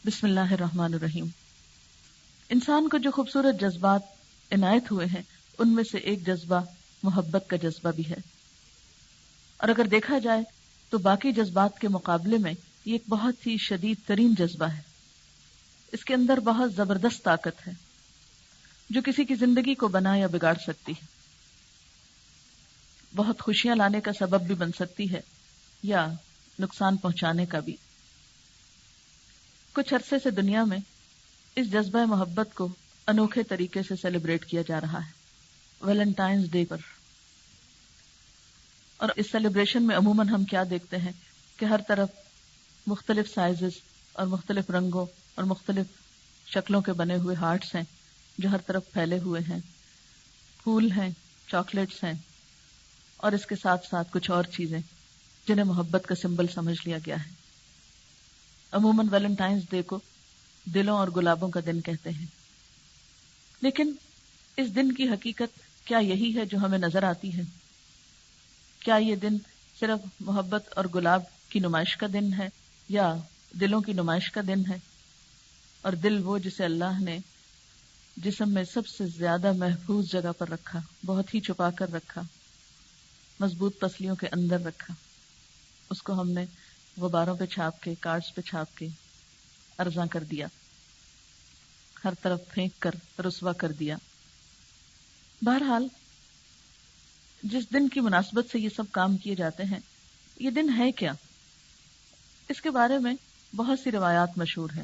بسم اللہ الرحمن الرحیم۔ انسان کو جو خوبصورت جذبات عنایت ہوئے ہیں ان میں سے ایک جذبہ محبت کا جذبہ بھی ہے، اور اگر دیکھا جائے تو باقی جذبات کے مقابلے میں یہ ایک بہت ہی شدید ترین جذبہ ہے۔ اس کے اندر بہت زبردست طاقت ہے جو کسی کی زندگی کو بنا یا بگاڑ سکتی ہے، بہت خوشیاں لانے کا سبب بھی بن سکتی ہے یا نقصان پہنچانے کا بھی۔ کچھ عرصے سے دنیا میں اس جذبہ محبت کو انوکھے طریقے سے سیلیبریٹ کیا جا رہا ہے ویلنٹائنز ڈے پر، اور اس سیلیبریشن میں عموماً ہم کیا دیکھتے ہیں کہ ہر طرف مختلف سائزز اور مختلف رنگوں اور مختلف شکلوں کے بنے ہوئے ہارٹس ہیں جو ہر طرف پھیلے ہوئے ہیں، پھول ہیں، چاکلیٹس ہیں، اور اس کے ساتھ ساتھ کچھ اور چیزیں جنہیں محبت کا سمبل سمجھ لیا گیا ہے۔ عموماً ویلنٹائنز ڈے کو دلوں اور گلابوں کا دن کہتے ہیں، لیکن اس دن کی حقیقت کیا یہی ہے جو ہمیں نظر آتی ہے؟ کیا یہ دن صرف محبت اور گلاب کی نمائش کا دن ہے یا دلوں کی نمائش کا دن ہے؟ اور دل وہ جسے اللہ نے جسم میں سب سے زیادہ محفوظ جگہ پر رکھا، بہت ہی چھپا کر رکھا، مضبوط پسلیوں کے اندر رکھا، اس کو ہم نے غباروں پہ چھاپ کے، کارڈز پہ چھاپ کے ارزاں کر دیا، ہر طرف پھینک کر رسوا کر دیا۔ بہرحال جس دن کی مناسبت سے یہ سب کام کیے جاتے ہیں، یہ دن ہے کیا؟ اس کے بارے میں بہت سی روایات مشہور ہیں،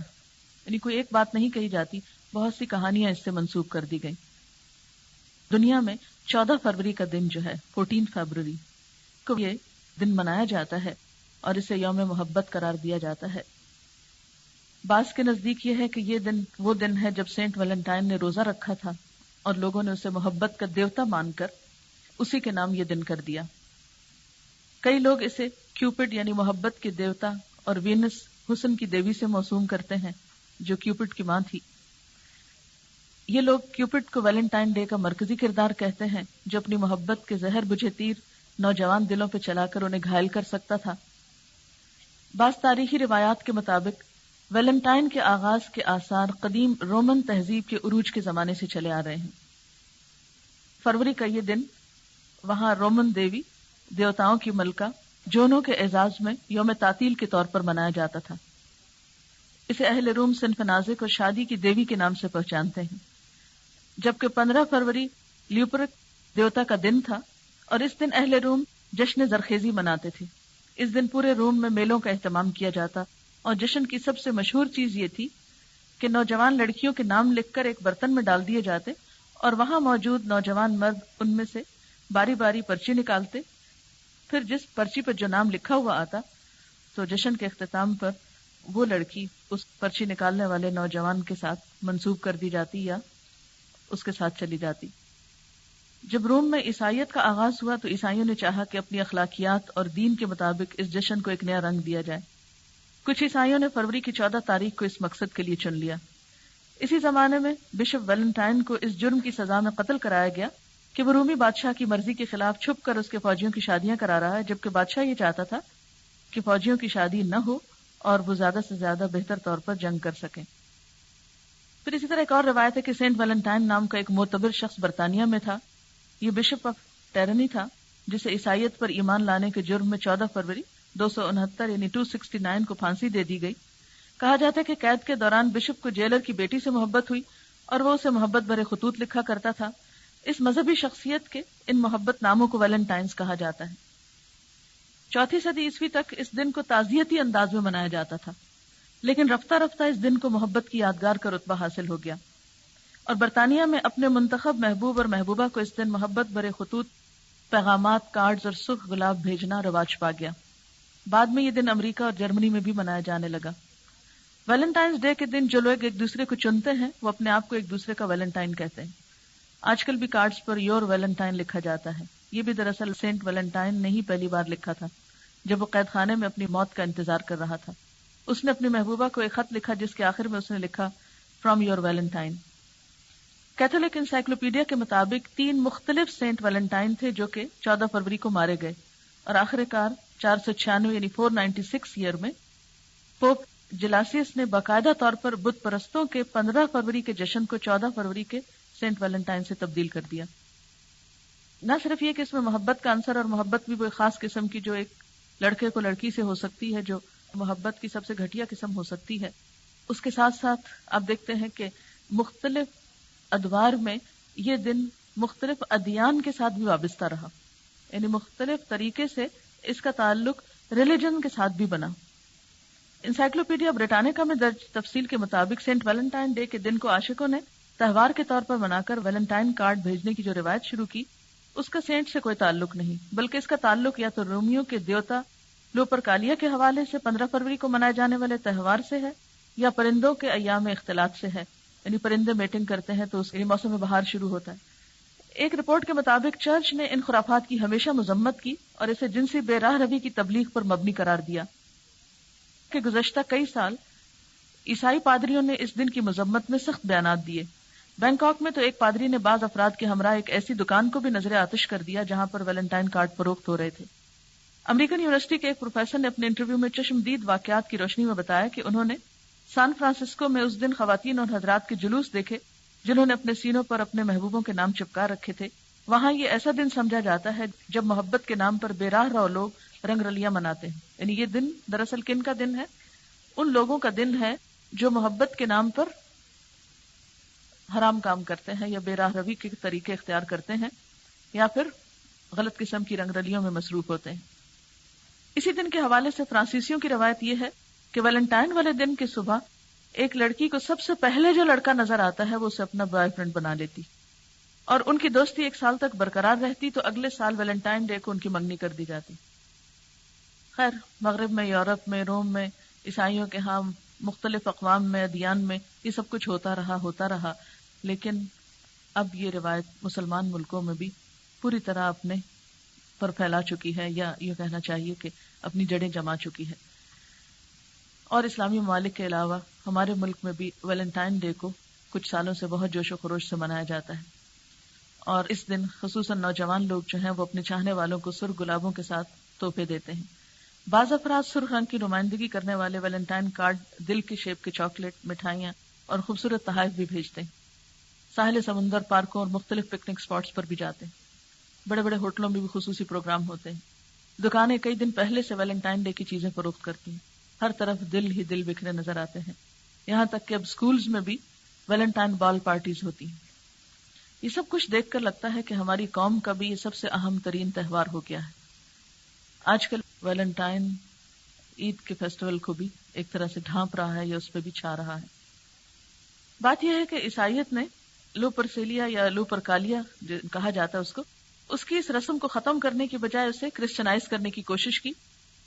یعنی کوئی ایک بات نہیں کہی جاتی، بہت سی کہانیاں اس سے منسوب کر دی گئی۔ دنیا میں 14 فروری کا دن جو ہے 14 فروری کو یہ دن منایا جاتا ہے اور اسے یوم محبت قرار دیا جاتا ہے۔ بعض کے نزدیک یہ ہے کہ یہ دن وہ دن ہے جب سینٹ ویلنٹائن نے روزہ رکھا تھا اور لوگوں نے اسے محبت کا دیوتا مان کر اسی کے نام یہ دن کر دیا۔ کئی لوگ اسے کیوپڈ یعنی محبت کے دیوتا اور وینس حسن کی دیوی سے موسوم کرتے ہیں جو کیوپڈ کی ماں تھی۔ یہ لوگ کیوپڈ کو ویلنٹائن ڈے کا مرکزی کردار کہتے ہیں جو اپنی محبت کے زہر بجھے تیر نوجوان دلوں پہ چلا کر انہیں گھائل کر سکتا تھا۔ بعض تاریخی روایات کے مطابق ویلنٹائن کے آغاز کے آثار قدیم رومن تہذیب کے عروج کے زمانے سے چلے آ رہے ہیں۔ فروری کا یہ دن وہاں رومن دیوی دیوتاؤں کی ملکہ جونو کے اعزاز میں یوم تعطیل کے طور پر منایا جاتا تھا۔ اسے اہل روم صنف نازک اور شادی کی دیوی کے نام سے پہچانتے ہیں، جبکہ 15 فروری لیوپرک دیوتا کا دن تھا، اور اس دن اہل روم جشن زرخیزی مناتے تھے۔ اس دن پورے روم میں میلوں کا اہتمام کیا جاتا، اور جشن کی سب سے مشہور چیز یہ تھی کہ نوجوان لڑکیوں کے نام لکھ کر ایک برتن میں ڈال دیے جاتے اور وہاں موجود نوجوان مرد ان میں سے باری باری پرچی نکالتے، پھر جس پرچی پر جو نام لکھا ہوا آتا تو جشن کے اختتام پر وہ لڑکی اس پرچی نکالنے والے نوجوان کے ساتھ منسوب کر دی جاتی یا اس کے ساتھ چلی جاتی۔ جب روم میں عیسائیت کا آغاز ہوا تو عیسائیوں نے چاہا کہ اپنی اخلاقیات اور دین کے مطابق اس جشن کو ایک نیا رنگ دیا جائے۔ کچھ عیسائیوں نے فروری کی 14 تاریخ کو اس مقصد کے لیے چن لیا۔ اسی زمانے میں بشپ ویلنٹائن کو اس جرم کی سزا میں قتل کرایا گیا کہ وہ رومی بادشاہ کی مرضی کے خلاف چھپ کر اس کے فوجیوں کی شادیاں کرا رہا ہے، جبکہ بادشاہ یہ چاہتا تھا کہ فوجیوں کی شادی نہ ہو اور وہ زیادہ سے زیادہ بہتر طور پر جنگ کر سکیں۔ پھر اسی طرح ایک اور روایت ہے کہ سینٹ ویلنٹائن نام کا ایک معتبر شخص برطانیہ میں تھا۔ یہ بشپ آف ٹیرنی تھا جسے عیسائیت پر ایمان لانے کے جرم میں 14 فروری 269 یعنی 269 کو پھانسی دے دی گئی۔ کہا جاتا ہے کہ قید کے دوران بشپ کو جیلر کی بیٹی سے محبت ہوئی اور وہ اسے محبت بھرے خطوط لکھا کرتا تھا۔ اس مذہبی شخصیت کے ان محبت ناموں کو ویلنٹائنز کہا جاتا ہے۔ 4 صدی عیسوی تک اس دن کو تعزیتی انداز میں منایا جاتا تھا، لیکن رفتہ رفتہ اس دن کو محبت کی یادگار کا رتبہ حاصل ہو گیا، اور برطانیہ میں اپنے منتخب محبوب اور محبوبہ کو اس دن محبت بھرے خطوط، پیغامات، کارڈز اور سرخ گلاب بھیجنا رواج پا گیا۔ بعد میں یہ دن امریکہ اور جرمنی میں بھی منایا جانے لگا۔ ویلنٹائنز ڈے کے دن جو لوگ ایک دوسرے کو چنتے ہیں وہ اپنے آپ کو ایک دوسرے کا ویلنٹائن کہتے ہیں۔ آج کل بھی کارڈز پر یور ویلنٹائن لکھا جاتا ہے۔ یہ بھی دراصل سینٹ ویلنٹائن نے ہی پہلی بار لکھا تھا جب وہ قید خانے میں اپنی موت کا انتظار کر رہا تھا۔ اس نے اپنی محبوبہ کو ایک خط لکھا جس کے آخر میں اس نے لکھا from your Valentine. Catholic encyclopedia کے مطابق 3 مختلف سینٹ ویلنٹائن تھے جو کہ 14 فروری کو مارے گئے، اور آخر کار 496 یعنی 496 ایئر میں پوپ جلاسیس نے باقاعدہ طور پر بت پرستوں کے 15 فروری کے جشن کو 14 فروری کے سینٹ ویلنٹائن سے تبدیل کر دیا۔ نہ صرف یہ کہ اس میں محبت کا عنصر، اور محبت بھی وہ خاص قسم کی جو ایک لڑکے کو لڑکی سے ہو سکتی ہے، جو محبت کی سب سے گھٹیا قسم ہو سکتی ہے، اس کے ساتھ ساتھ آپ دیکھتے ہیں کہ مختلف ادوار میں یہ دن مختلف ادیان کے ساتھ بھی وابستہ رہا، یعنی مختلف طریقے سے اس کا تعلق ریلیجن کے ساتھ بھی بنا۔ انسائکلوپیڈیا بریٹانیکا میں درج تفصیل کے مطابق سینٹ ویلنٹائن ڈے کے دن کو عاشقوں نے تہوار کے طور پر منا کر ویلنٹائن کارڈ بھیجنے کی جو روایت شروع کی، اس کا سینٹ سے کوئی تعلق نہیں، بلکہ اس کا تعلق یا تو رومیو کے دیوتا لوپرکالیا کے حوالے سے 15 فروری کو منائے جانے والے تہوار سے ہے، یا پرندوں کے ایام اختلاط سے ہے، یعنی پرندے میٹنگ کرتے ہیں تو اس کے موسم بہار شروع ہوتا ہے۔ ایک رپورٹ کے مطابق چرچ نے ان خرافات کی ہمیشہ مذمت کی اور اسے جنسی بے راہ روی کی تبلیغ پر مبنی قرار دیا کہ گزشتہ کئی سال عیسائی پادریوں نے اس دن کی مذمت میں سخت بیانات دیے۔ بینکاک میں تو ایک پادری نے بعض افراد کے ہمراہ ایک ایسی دکان کو بھی نظر آتش کر دیا جہاں پر ویلنٹائن کارڈ فروخت ہو رہے تھے۔ امریکن یونیورسٹی کے ایک پروفیسر نے اپنے انٹرویو میں چشمدید واقعات کی روشنی میں بتایا کہ انہوں نے سان فرانسسکو میں اس دن خواتین اور حضرات کے جلوس دیکھے جنہوں نے اپنے سینوں پر اپنے محبوبوں کے نام چپکا رکھے تھے۔ وہاں یہ ایسا دن سمجھا جاتا ہے جب محبت کے نام پر بے راہ رو لوگ رنگ رلیاں مناتے ہیں، یعنی یہ دن دراصل کن کا دن ہے؟ ان لوگوں کا دن ہے جو محبت کے نام پر حرام کام کرتے ہیں یا بے راہ روی کے طریقے اختیار کرتے ہیں یا پھر غلط قسم کی رنگ رلیوں میں مصروف ہوتے ہیں۔ اسی دن کے حوالے سے فرانسیسیوں کی روایت یہ ہے کہ ویلنٹائن والے دن کی صبح ایک لڑکی کو سب سے پہلے جو لڑکا نظر آتا ہے وہ اسے اپنا بوائے فرینڈ بنا لیتی، اور ان کی دوستی 1 سال تک برقرار رہتی، تو اگلے سال ویلنٹائن ڈے کو ان کی منگنی کر دی جاتی۔ خیر، مغرب میں، یورپ میں، روم میں، عیسائیوں کے ہاں مختلف اقوام میں، ادیان میں یہ سب کچھ ہوتا رہا، لیکن اب یہ روایت مسلمان ملکوں میں بھی پوری طرح اپنے پر پھیلا چکی ہے، یا یہ کہنا چاہیے کہ اپنی جڑیں جما چکی ہے۔ اور اسلامی ممالک کے علاوہ ہمارے ملک میں بھی ویلنٹائن ڈے کو کچھ سالوں سے بہت جوش و خروش سے منایا جاتا ہے، اور اس دن خصوصاً نوجوان لوگ جو ہیں وہ اپنے چاہنے والوں کو سرخ گلابوں کے ساتھ تحفے دیتے ہیں۔ بعض افراد سرخ رنگ کی نمائندگی کرنے والے ویلنٹائن کارڈ، دل کے شیپ کے چاکلیٹ، مٹھائیاں اور خوبصورت تحائف بھی بھیجتے ہیں۔ ساحل سمندر، پارکوں اور مختلف پکنک سپاٹس پر بھی جاتے ہیں۔ بڑے بڑے ہوٹلوں میں بھی خصوصی پروگرام ہوتے ہیں۔ دکانیں کئی دن پہلے سے ویلنٹائن ڈے کی چیزیں فروخت کرتی ہیں۔ ہر طرف دل ہی دل بکھرے نظر آتے ہیں، یہاں تک کہ اب سکولز میں بھی ویلنٹائن بال پارٹیز ہوتی ہیں۔ یہ سب کچھ دیکھ کر لگتا ہے کہ ہماری قوم کا بھی یہ سب سے اہم ترین تہوار ہو گیا ہے۔ آج کل ویلنٹائن عید کے فیسٹیول کو بھی ایک طرح سے ڈھانپ رہا ہے یا اس پہ بھی چھا رہا ہے۔ بات یہ ہے کہ عیسائیت نے لوپرسیلیا یا لوپرکالیا جو کہا جاتا ہے اس کی اس رسم کو ختم کرنے کی بجائے اسے کرسچنائز کرنے کی کوشش کی۔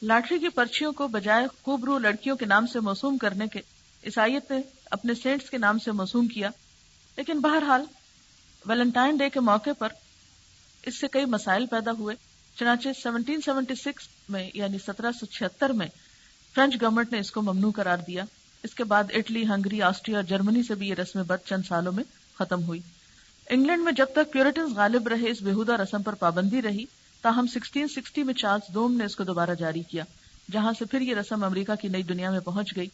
لاٹری کی پرچیوں کو بجائے خوبرو لڑکیوں کے نام سے موسوم کرنے کے عیسائیت نے اپنے سینٹس کے نام سے موسوم کیا، لیکن بہرحال ویلنٹائن ڈے کے موقع پر اس سے کئی مسائل پیدا ہوئے۔ چنانچہ 1776 میں یعنی 1776 میں فرینچ گورنمنٹ نے اس کو ممنوع قرار دیا۔ اس کے بعد اٹلی، ہنگری، آسٹریا اور جرمنی سے بھی یہ رسم بد چند سالوں میں ختم ہوئی۔ انگلینڈ میں جب تک پیورٹنز غالب رہے اس بےہودہ رسم پر پابندی رہی، تاہم 1660 میں چارلس دوم نے اس کو دوبارہ جاری کیا، جہاں سے پھر یہ رسم امریکہ کی نئی دنیا میں پہنچ گئی۔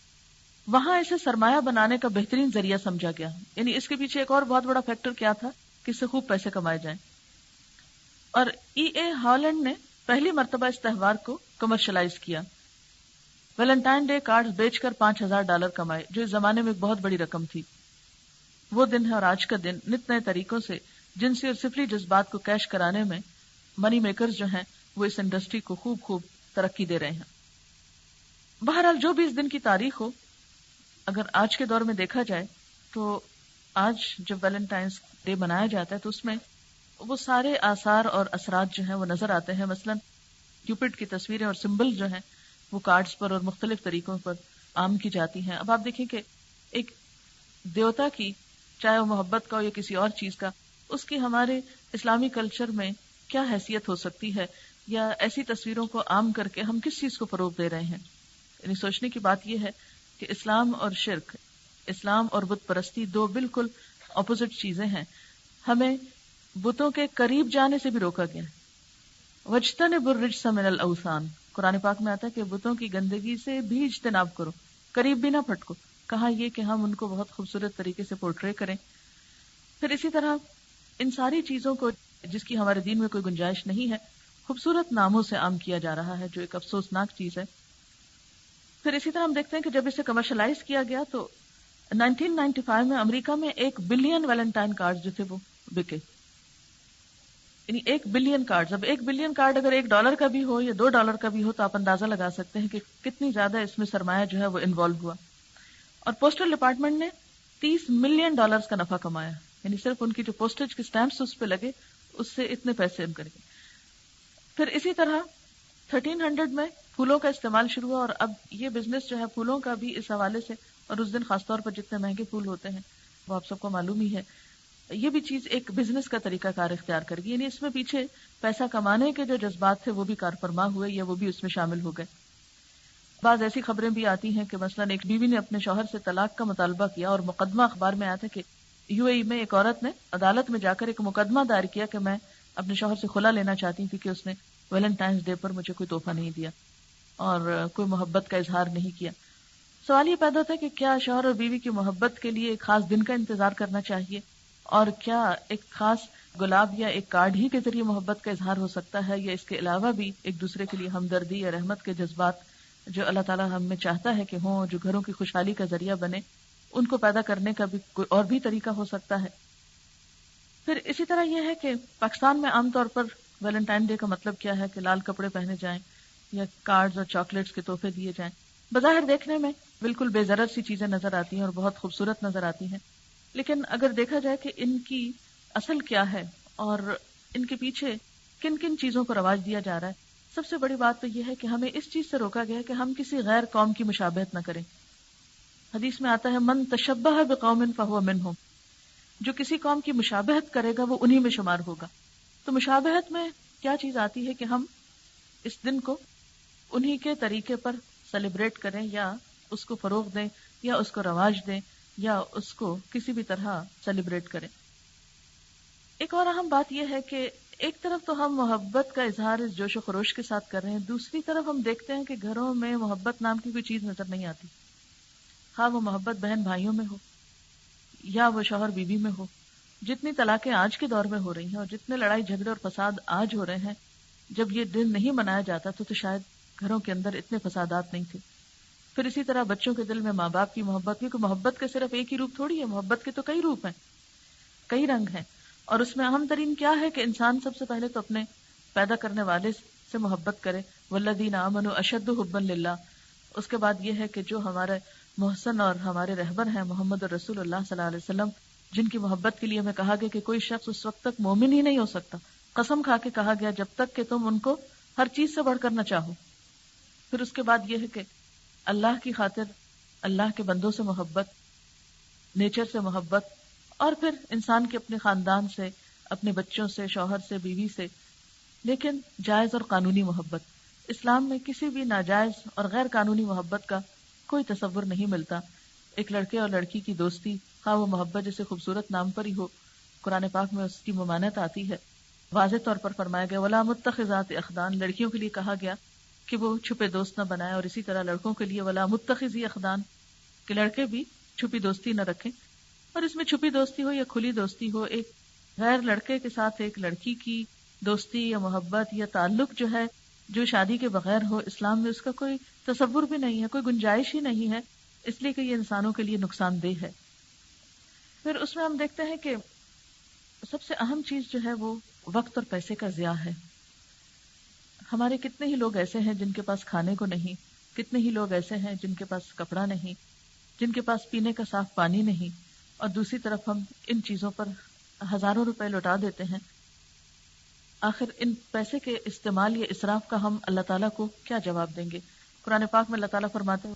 وہاں اسے سرمایہ بنانے کا بہترین ذریعہ سمجھا گیا، یعنی اس کے پیچھے ایک اور بہت بڑا فیکٹر کیا تھا کہ اس سے خوب پیسے کمائے جائیں۔ اور اے ہالینڈ نے پہلی مرتبہ اس تہوار کو کمرشلائز کیا۔ ویلنٹائن ڈے کارڈز بیچ کر $5000 کمائے، جو اس زمانے میں ایک بہت بڑی رقم تھی۔ وہ دن ہے اور آج کا دن نت نئے طریقوں سے جنسی اور سفلی جذبات کو کیش کرانے میں منی میکرز جو ہیں وہ اس انڈسٹری کو خوب ترقی دے رہے ہیں۔ بہرحال جو بھی اس دن کی تاریخ ہو، اگر آج کے دور میں دیکھا جائے تو آج جب ویلنٹائنز ڈے منایا جاتا ہے تو اس میں وہ سارے آثار اور اثرات جو ہیں وہ نظر آتے ہیں۔ مثلا کیوپڈ کی تصویریں اور سمبل جو ہیں وہ کارڈز پر اور مختلف طریقوں پر عام کی جاتی ہیں۔ اب آپ دیکھیں کہ ایک دیوتا کی، چاہے وہ محبت کا ہو یا کسی اور چیز کا، اس کی ہمارے اسلامی کلچر میں کیا حیثیت ہو سکتی ہے، یا ایسی تصویروں کو عام کر کے ہم کس چیز کو فروغ دے رہے ہیں۔ یعنی سوچنے کی بات یہ ہے کہ اسلام اور شرک، اسلام اور بت پرستی دو بالکل اپوزٹ چیزیں ہیں۔ ہمیں بتوں کے قریب جانے سے بھی روکا گیا ہے۔ وَاجْتَنِبُوا الرِّجْسَ مِنَ الْأَوْثَانِ، قرآن پاک میں آتا ہے کہ بتوں کی گندگی سے بھی اجتناب کرو، قریب بھی نہ پھٹکو. کہا یہ کہ ہم ان کو بہت خوبصورت طریقے سے پورٹرے کریں. پھر اسی طرح ان ساری چیزوں کو جس کی ہمارے دین میں کوئی گنجائش نہیں ہے خوبصورت ناموں سے عام کیا جا رہا ہے، جو ایک افسوسناک چیز ہے. پھر اسی طرح ہم دیکھتے ہیں کہ جب اسے کمرشلائز کیا گیا تو 1995 میں امریکہ میں 1 بلین ویلنٹائن کارڈ جو تھے وہ بکے. یعنی 1 بلین کارڈ. اب 1 بلین کارڈ اگر $1 کا بھی ہو یا $2 کا بھی ہو تو آپ اندازہ لگا سکتے ہیں کہ کتنی زیادہ اس میں سرمایہ جو ہے وہ انوالو ہوا. اور پوسٹل ڈپارٹمنٹ نے $30 ملین کا نفع کمایا. یعنی صرف ان کی جو پوسٹیج کے سٹیمپس اس پہ لگے اس سے اتنے پیسے ان کرے. پھر اسی طرح 1300 میں پھولوں کا استعمال شروع ہوا، اور اب یہ بزنس جو ہے پھولوں کا بھی اس حوالے سے، اور اس دن خاص طور پر جتنے مہنگے پھول ہوتے ہیں وہ آپ سب کو معلوم ہی ہے، یہ بھی چیز ایک بزنس کا طریقہ کار اختیار کر گئی. یعنی اس میں پیچھے پیسہ کمانے کے جو جذبات تھے وہ بھی کار فرما ہوئے یا وہ بھی اس میں شامل ہو گئے. بعض ایسی خبریں بھی آتی ہیں کہ مثلا ایک بیوی نے اپنے شوہر سے طلاق کا مطالبہ کیا، اور مقدمہ اخبار میں آیا تھا کہ UAE میں ایک عورت نے عدالت میں جا کر ایک مقدمہ دائر کیا کہ میں اپنے شوہر سے خلا لینا چاہتی تھی کہ اس نے ویلنٹائنس ڈے پر مجھے کوئی تحفہ نہیں دیا اور کوئی محبت کا اظہار نہیں کیا. سوال یہ پیدا ہوتا ہے کہ کیا شوہر اور بیوی کی محبت کے لیے ایک خاص دن کا انتظار کرنا چاہیے، اور کیا ایک خاص گلاب یا ایک کارڈ ہی کے ذریعے محبت کا اظہار ہو سکتا ہے، یا اس کے علاوہ بھی ایک دوسرے کے لیے ہمدردی یا رحمت کے جذبات جو اللہ تعالیٰ ہم میں چاہتا ہے کہ ہوں، جو گھروں کی خوشحالی کا ذریعہ بنے، ان کو پیدا کرنے کا بھی کوئی اور بھی طریقہ ہو سکتا ہے. پھر اسی طرح یہ ہے کہ پاکستان میں عام طور پر ویلنٹائن ڈے کا مطلب کیا ہے کہ لال کپڑے پہنے جائیں یا کارڈز اور چاکلیٹس کے تحفے دیے جائیں. بظاہر دیکھنے میں بالکل بے ضرر سی چیزیں نظر آتی ہیں اور بہت خوبصورت نظر آتی ہیں، لیکن اگر دیکھا جائے کہ ان کی اصل کیا ہے اور ان کے پیچھے کن کن چیزوں کو رواج دیا جا رہا ہے، سب سے بڑی بات تو یہ ہے کہ ہمیں اس چیز سے روکا گیا ہے کہ ہم کسی غیر قوم کی مشابہت نہ کریں. حدیث میں آتا ہے من تشبہ بقوم فہو منہم، جو کسی قوم کی مشابہت کرے گا وہ انہی میں شمار ہوگا. تو مشابہت میں کیا چیز آتی ہے کہ ہم اس دن کو انہی کے طریقے پر سیلیبریٹ کریں یا اس کو فروغ دیں یا اس کو رواج دیں یا اس کو کسی بھی طرح سیلیبریٹ کریں. ایک اور اہم بات یہ ہے کہ ایک طرف تو ہم محبت کا اظہار اس جوش و خروش کے ساتھ کر رہے ہیں، دوسری طرف ہم دیکھتے ہیں کہ گھروں میں محبت نام کی کوئی چیز نظر نہیں آتی. ہاں وہ محبت بہن بھائیوں میں ہو یا وہ شوہر بیوی میں ہو. جتنی طلاقیں آج کے دور میں ہو رہی ہیں اور جتنے لڑائی جھگڑے اور فساد آج ہو رہے ہیں، جب یہ دن نہیں منایا جاتا تو شاید گھروں کے اندر اتنے فسادات نہیں تھے. پھر اسی طرح بچوں کے دل میں ماں باپ کی محبت، کیونکہ محبت کے صرف ایک ہی روپ تھوڑی ہے، محبت کے تو کئی روپ ہیں، کئی رنگ ہیں، اور اس میں اہم ترین کیا ہے کہ انسان سب سے پہلے تو اپنے پیدا کرنے والے سے محبت کرے. والذین آمنوا اشد حبا للہ. اس کے بعد یہ ہے کہ جو ہمارے محسن اور ہمارے رہبر ہیں محمد رسول اللہ صلی اللہ علیہ وسلم، جن کی محبت کے لیے ہمیں کہا گیا کہ کوئی شخص اس وقت تک مومن ہی نہیں ہو سکتا، قسم کھا کے کہا گیا جب تک کہ تم ان کو ہر چیز سے بڑھ کر نہ چاہو. پھر اس کے بعد یہ ہے کہ اللہ کی خاطر اللہ کے بندوں سے محبت، نیچر سے محبت، اور پھر انسان کے اپنے خاندان سے، اپنے بچوں سے، شوہر سے، بیوی سے، لیکن جائز اور قانونی محبت. اسلام میں کسی بھی ناجائز اور غیر قانونی محبت کا کوئی تصور نہیں ملتا. ایک لڑکے اور لڑکی کی دوستی، ہاں وہ محبت جسے خوبصورت نام پر ہی ہو، قرآن پاک میں اس کی ممانعت آتی ہے. واضح طور پر فرمایا گیا ولا متخذات اخدان، لڑکیوں کے لیے کہا گیا کہ وہ چھپے دوست نہ بنائے، اور اسی طرح لڑکوں کے لیے ولا متخذی اخدان، کہ لڑکے بھی چھپی دوستی نہ رکھیں. اور اس میں چھپی دوستی ہو یا کھلی دوستی ہو، ایک غیر لڑکے کے ساتھ ایک لڑکی کی دوستی یا محبت یا تعلق جو ہے جو شادی کے بغیر ہو، اسلام میں اس کا کوئی تصور بھی نہیں ہے، کوئی گنجائش ہی نہیں ہے، اس لیے کہ یہ انسانوں کے لیے نقصان دہ ہے. پھر اس میں ہم دیکھتے ہیں کہ سب سے اہم چیز جو ہے وہ وقت اور پیسے کا ضیاع ہے. ہمارے کتنے ہی لوگ ایسے ہیں جن کے پاس کھانے کو نہیں، کتنے ہی لوگ ایسے ہیں جن کے پاس کپڑا نہیں، جن کے پاس پینے کا صاف پانی نہیں، اور دوسری طرف ہم ان چیزوں پر ہزاروں روپے لوٹا دیتے ہیں. آخر ان پیسے کے استعمال یا اسراف کا ہم اللہ تعالیٰ کو کیا جواب دیں گے؟ قرآن پاک میں اللہ تعالیٰ فرماتے ہیں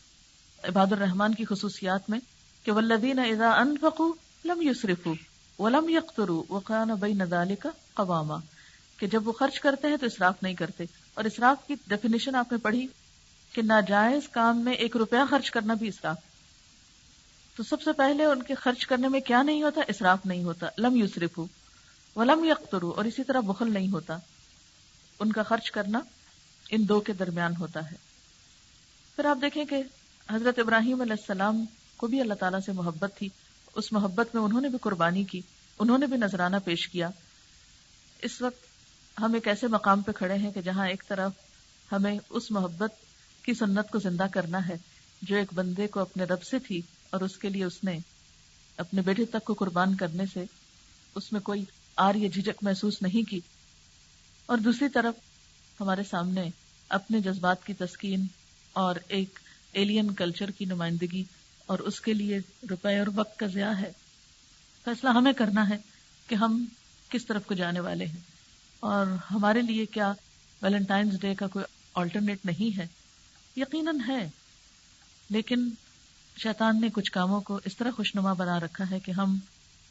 عباد الرحمن کی خصوصیات میں کہ والذین اذا انفقوا لم یسرفوا ولم یقتروا وکان بین ذلک قواما، کہ جب وہ خرچ کرتے ہیں تو اسراف نہیں کرتے. اور اسراف کی ڈیفینیشن آپ نے پڑھی کہ ناجائز کام میں 1 روپیہ خرچ کرنا بھی اسراف. تو سب سے پہلے ان کے خرچ کرنے میں کیا نہیں ہوتا؟ اسراف نہیں ہوتا. لم یسرفوا ولم یقتروا، اور اسی طرح بخل نہیں ہوتا. ان کا خرچ کرنا ان دو کے درمیان ہوتا ہے. پھر آپ دیکھیں کہ حضرت ابراہیم علیہ السلام کو بھی اللہ تعالیٰ سے محبت تھی، اس محبت میں انہوں نے بھی قربانی کی، انہوں نے بھی نذرانہ پیش کیا. اس وقت ہم ایک ایسے مقام پہ کھڑے ہیں کہ جہاں ایک طرف ہمیں اس محبت کی سنت کو زندہ کرنا ہے جو ایک بندے کو اپنے رب سے تھی، اور اس کے لیے اس نے اپنے بیٹے تک کو قربان کرنے سے اس میں کوئی آر یا جھجک محسوس نہیں کی، اور دوسری طرف ہمارے سامنے اپنے جذبات کی تسکین اور ایک ایلین کلچر کی نمائندگی اور اس کے لیے روپے اور وقت کا ضیاع ہے. فیصلہ ہمیں کرنا ہے کہ ہم کس طرف کو جانے والے ہیں، اور ہمارے لیے کیا ویلنٹائنز ڈے کا کوئی آلٹرنیٹ نہیں ہے؟ یقیناً ہے، لیکن شیطان نے کچھ کاموں کو اس طرح خوشنما بنا رکھا ہے کہ ہم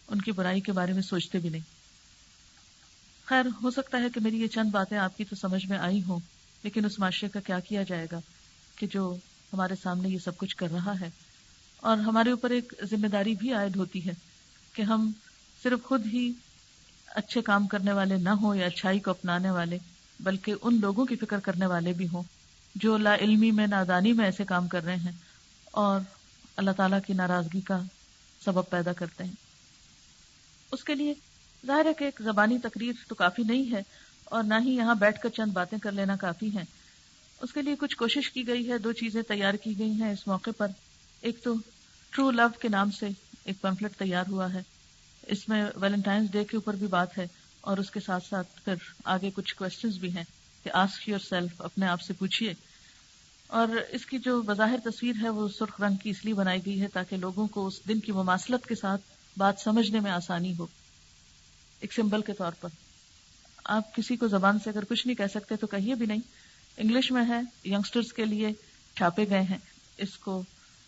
ان کی برائی کے بارے میں سوچتے بھی نہیں. خیر، ہو سکتا ہے کہ میری یہ چند باتیں آپ کی تو سمجھ میں آئی ہوں، لیکن اس معاشرے کا کیا کیا جائے گا کہ جو ہمارے سامنے یہ سب کچھ کر رہا ہے، اور ہمارے اوپر ایک ذمہ داری بھی عائد ہوتی ہے کہ ہم صرف خود ہی اچھے کام کرنے والے نہ ہوں یا اچھائی کو اپنانے والے، بلکہ ان لوگوں کی فکر کرنے والے بھی ہوں جو لا علمی میں، نادانی میں ایسے کام کر رہے ہیں اور اللہ تعالیٰ کی ناراضگی کا سبب پیدا کرتے ہیں. اس کے لیے ظاہر ہے کہ ایک زبانی تقریر تو کافی نہیں ہے، اور نہ ہی یہاں بیٹھ کر چند باتیں کر لینا کافی ہیں. اس کے لیے کچھ کوشش کی گئی ہے، 2 چیزیں تیار کی گئی ہیں اس موقع پر. ایک تو ٹرو لو کے نام سے ایک پیمفلٹ تیار ہوا ہے، اس میں ویلنٹائنز ڈے کے اوپر بھی بات ہے، اور اس کے ساتھ ساتھ پھر آگے کچھ کوسچنز بھی ہیں کہ آسک یور سیلف، اپنے آپ سے پوچھئے. اور اس کی جو بظاہر تصویر ہے وہ سرخ رنگ کی اس لیے بنائی گئی ہے تاکہ لوگوں کو اس دن کی مماثلت کے ساتھ بات سمجھنے میں آسانی ہو، ایک سمبل کے طور پر. آپ کسی کو زبان سے اگر کچھ نہیں کہہ سکتے تو کہیے بھی نہیں. انگلش میں ہے، ینگسٹرز کے لیے چھاپے گئے ہیں. اس کو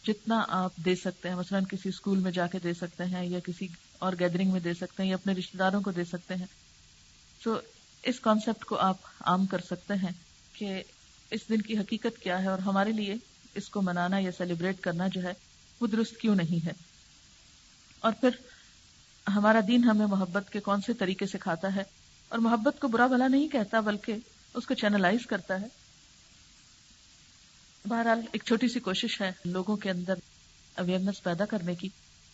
جتنا آپ دے سکتے ہیں، مثلا کسی اسکول میں جا کے دے سکتے ہیں، یا کسی اور گیدرنگ میں دے سکتے ہیں، یا اپنے رشتہ داروں کو دے سکتے ہیں. تو اس کانسیپٹ کو آپ عام کر سکتے ہیں کہ اس دن کی حقیقت کیا ہے، اور ہمارے لیے اس کو منانا یا سیلیبریٹ کرنا جو ہے وہ درست کیوں نہیں ہے. اور پھر ہمارا دین ہمیں محبت کے کون سے طریقے سکھاتا ہے، اور محبت کو برا بھلا نہیں کہتا بلکہ اس کو چینلائز کرتا ہے. بہرحال ایک چھوٹی سی کوشش ہے لوگوں کے اندر اویئرنیس پیدا کرنے کی.